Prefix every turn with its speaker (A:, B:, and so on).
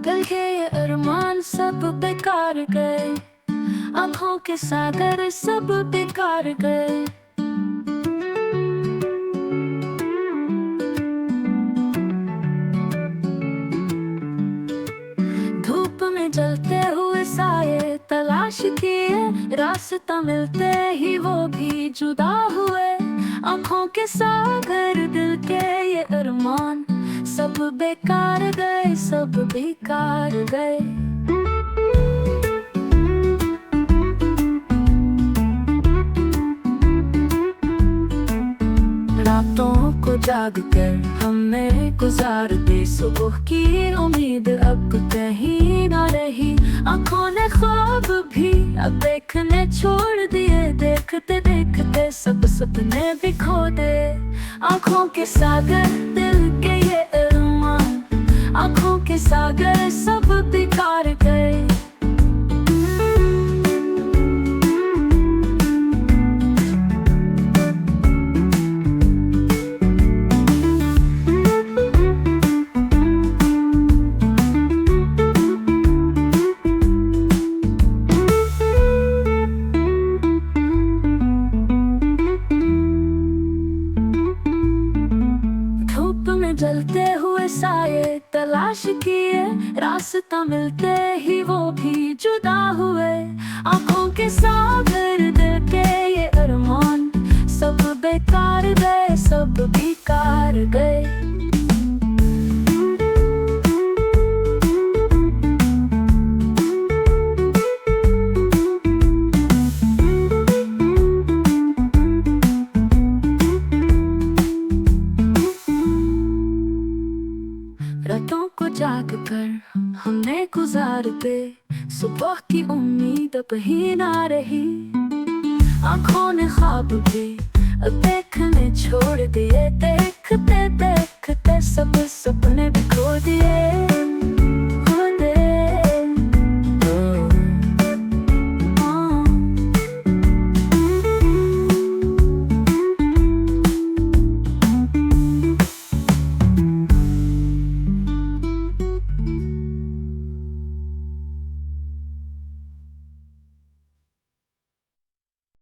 A: पागल के ये अरमान सब बेकार गए, आँखों के सागर सब बेकार गए। धूप में जलते हुए साये तलाश किए, रास्ता मिलते ही वो भी जुदा हुए। आँखों के सागर दिल के ये अरमान सब बेकार गए, सब बेकार गए। रातों को जाग कर हमने गुजार दी, सुबह की उम्मीद अब कहीं ना रही। आँखों ने ख्वाब भी अब देखने छोड़ दिए, देखते देखते सब सपने भी खो दे। आँखों के सागर दिल के ये अरमान, आँखों के सागर सब बेकार गए। जलते हुए साये तलाश किए, रास्ता मिलते ही वो भी जुदा हुए। आँखों के सागर दिल के ये अरमान सब बेकार गए, सब बेकार गए। रातों को जाग कर हमने गुजार दे, सुबह की उम्मीद अब ही ना रही। आँखों ने ख्वाब भी अब देखने छोड़ दिए, देखते देखते सब सपने भी खो दिए।